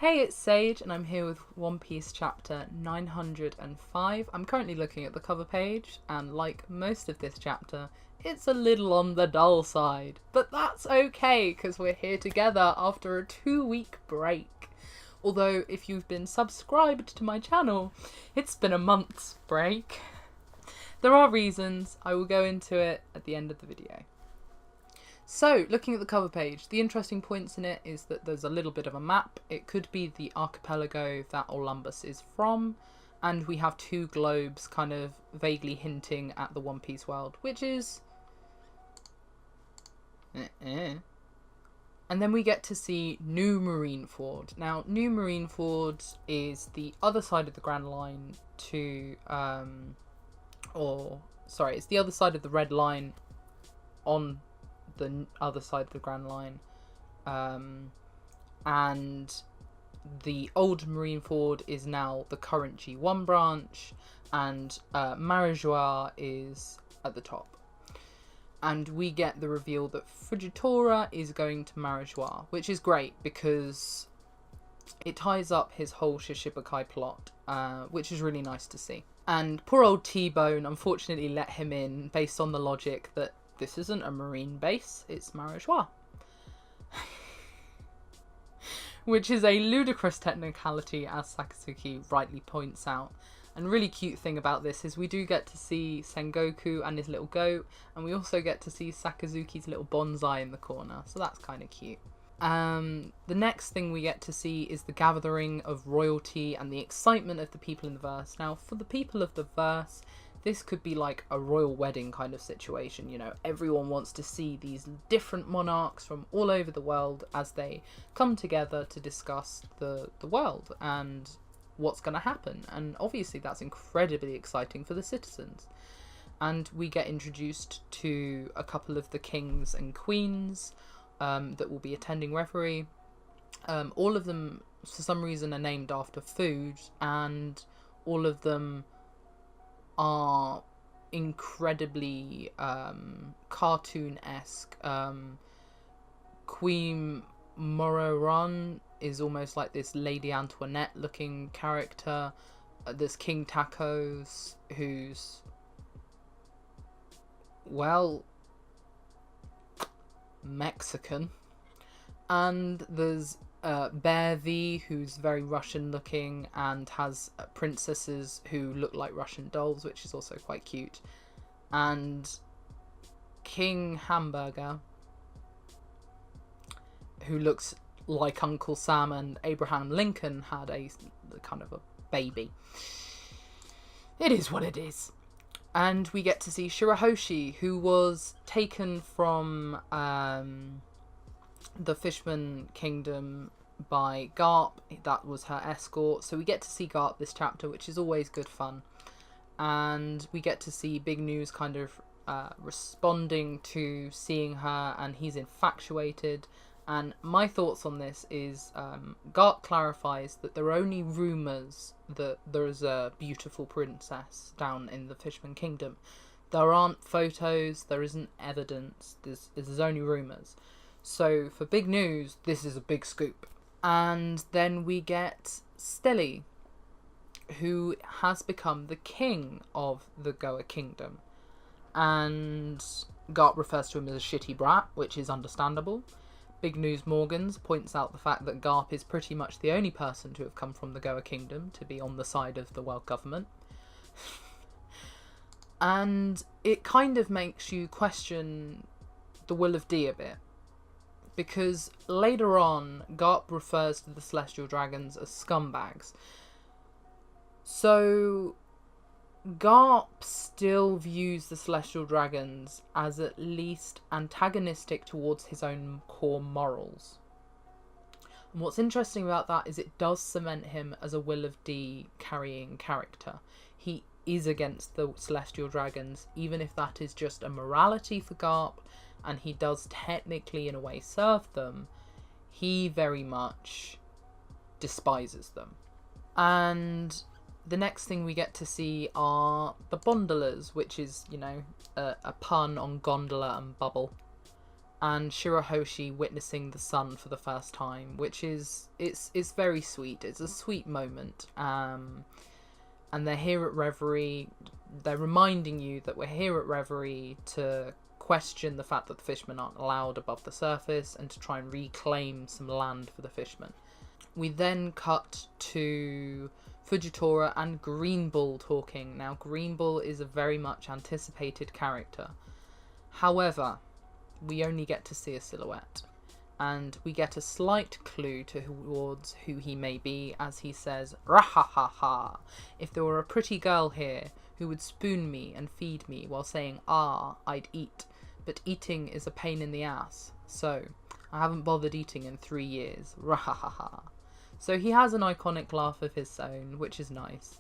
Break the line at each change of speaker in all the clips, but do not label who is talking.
Hey, it's Sage, and I'm here with One Piece chapter 905. I'm currently looking at the cover page, and like most of this chapter, it's a little on the dull side. But that's okay, because we're here together after a 2-week break. Although, if you've been subscribed to my channel, it's been a month's break. There are reasons. I will go into it at the end of the video. So, looking at the cover page, the interesting points in it is that there's a little bit of a map. It could be the archipelago that Olympus is from, and we have two globes kind of vaguely hinting at the One Piece world, which is... And then we get to see New Marineford. Now, New Marineford is the other side of the Grand Line to... it's the other side of the Red Line on the other side of the Grand Line, and the old Marineford is now the current G1 branch, and MARIEJOIS is at the top. And we get the reveal that Fujitora is going to MARIEJOIS, which is great because it ties up his whole Shishibukai plot, which is really nice to see. And poor old T-Bone unfortunately let him in based on the logic that this isn't a marine base, it's MARIEJOIS. Which is a ludicrous technicality, as Sakazuki rightly points out. And really cute thing about this is we do get to see Sengoku and his little goat, and we also get to see Sakazuki's little bonsai in the corner, so that's kind of cute. The next thing we get to see is the gathering of royalty and the excitement of the people in the verse. Now, for the people of the verse, this could be like a royal wedding kind of situation, you know, everyone wants to see these different monarchs from all over the world as they come together to discuss the world and what's going to happen. And obviously that's incredibly exciting for the citizens. And we get introduced to a couple of the kings and queens that will be attending revelry. All of them, for some reason, are named after food, and all of them are incredibly cartoon-esque. Queen Mororan is almost like this Lady Antoinette looking character. There's King Tacos, who's, well, Mexican. And there's Bear V, who's very Russian looking and has princesses who look like Russian dolls, which is also quite cute. And King Hamburger, who looks like Uncle Sam and Abraham Lincoln had a kind of a baby. It is what it is. And we get to see Shirahoshi, who was taken from the Fishman Kingdom by Garp. That was her escort. So we get to see Garp this chapter, which is always good fun. And we get to see Big News kind of responding to seeing her, and he's infatuated. And my thoughts on this is Garp clarifies that there are only rumours that there is a beautiful princess down in the Fishman Kingdom. There aren't photos, there isn't evidence, there's only rumours. So for Big News, this is a big scoop. And then we get Stelly, who has become the king of the Goa Kingdom. And Garp refers to him as a shitty brat, which is understandable. Big News Morgans points out the fact that Garp is pretty much the only person to have come from the Goa Kingdom to be on the side of the world government. And it kind of makes you question the will of D a bit. Because later on, Garp refers to the Celestial Dragons as scumbags. So Garp still views the Celestial Dragons as at least antagonistic towards his own core morals. And what's interesting about that is it does cement him as a Will of D carrying character. He is against the Celestial Dragons, even if that is just a morality for Garp, and he does technically in a way serve them, he very much despises them. And the next thing we get to see are the Bondolas, which is, you know, a pun on gondola and bubble. and Shirahoshi witnessing the sun for the first time, which is it's very sweet. It's a sweet moment. And they're here at Reverie. They're reminding you that we're here at Reverie to question the fact that the fishmen aren't allowed above the surface and to try and reclaim some land for the fishmen. We then cut to Fujitora and Green Bull talking. Now, Green Bull is a very much anticipated character. However, we only get to see a silhouette, and we get a slight clue towards who he may be as he says, "Rahahaha, if there were a pretty girl here who would spoon me and feed me while saying, ah, I'd eat, but eating is a pain in the ass, so I haven't bothered eating in 3 years, rahahaha." So he has an iconic laugh of his own, which is nice.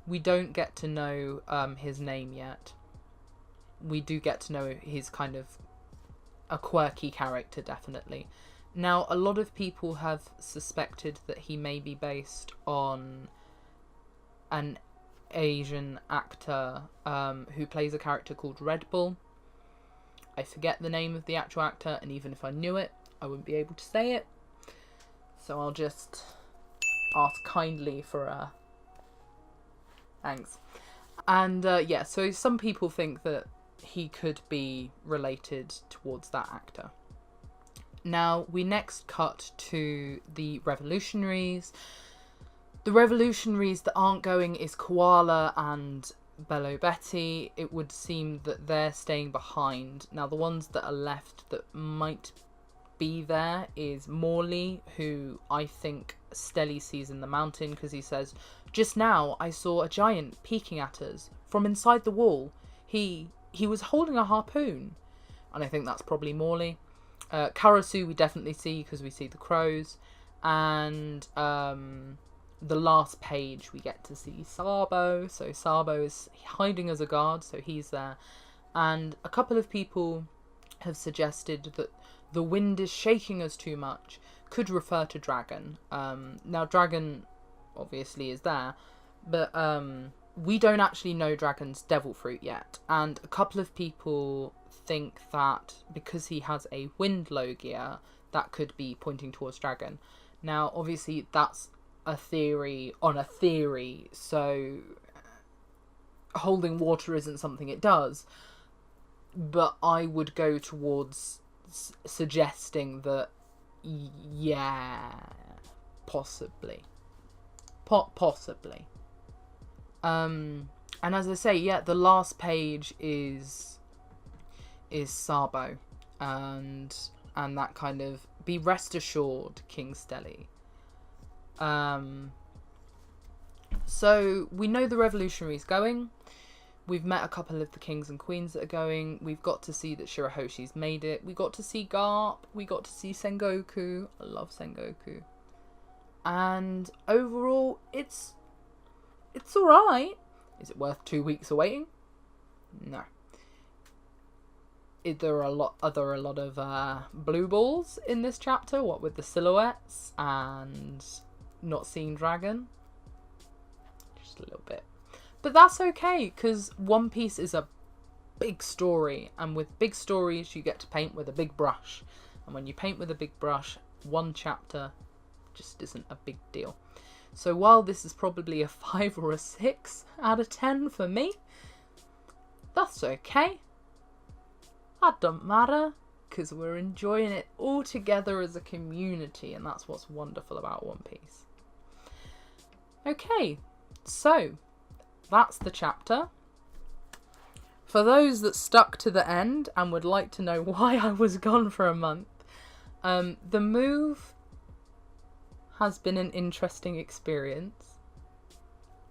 We don't get to know his name yet. We do get to know he's kind of a quirky character, definitely. Now, a lot of people have suspected that he may be based on an Asian actor who plays a character called Red Bull. I forget the name of the actual actor, and even if I knew it, I wouldn't be able to say it. So I'll just ask kindly for a thanks. And yeah, so some people think that he could be related towards that actor. Now, we next cut to the revolutionaries. The revolutionaries that aren't going is Koala and Bello Betty. It would seem that they're staying behind. Now, the ones that are left that might be there is Morley, who I think Stelly sees in the mountain, because he says, "Just now I saw a giant peeking at us from inside the wall. He was holding a harpoon." And I think that's probably Morley. Karasu we definitely see because we see the crows. And the last page we get to see Sabo. So Sabo is hiding as a guard, so he's there. And a couple of people have suggested that the wind is shaking us too much could refer to Dragon. Now Dragon obviously is there, but we don't actually know Dragon's devil fruit yet, and a couple of people think that because he has a wind logia, that could be pointing towards Dragon. Now obviously that's a theory on a theory, so holding water isn't something it does, but I would go towards suggesting that yeah, possibly. And as I say, yeah, the last page is Sabo, and that kind of be rest assured, King Stelly. So we know the revolutionaries going. We've met a couple of the kings and queens that are going. We've got to see that Shirahoshi's made it. We got to see Garp. We got to see Sengoku. I love Sengoku. And overall, it's alright. Is it worth 2 weeks of waiting? No. There are a lot of blue balls in this chapter, what with the silhouettes and not seeing Dragon. Just a little bit. But that's okay, because One Piece is a big story, and with big stories you get to paint with a big brush. And when you paint with a big brush, one chapter just isn't a big deal. So while this is probably a 5 or a 6 out of 10 for me, that's okay. That don't matter, because we're enjoying it all together as a community, and that's what's wonderful about One Piece. Okay, so that's the chapter. For those that stuck to the end and would like to know why I was gone for a month, the move has been an interesting experience.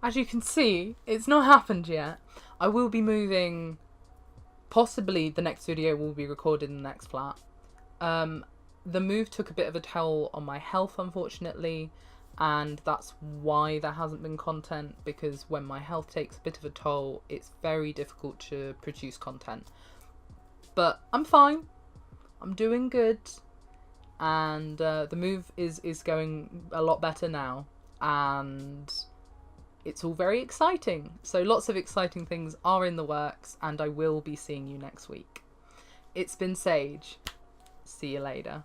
As you can see, it's not happened yet. I will be moving, possibly the next video will be recorded in the next flat. The move took a bit of a toll on my health, unfortunately, and that's why there hasn't been content, because when my health takes a bit of a toll, it's very difficult to produce content. But I'm fine. I'm doing good. And the move is going a lot better now, and it's all very exciting. So lots of exciting things are in the works, and I will be seeing you next week. It's been Sage. See you later.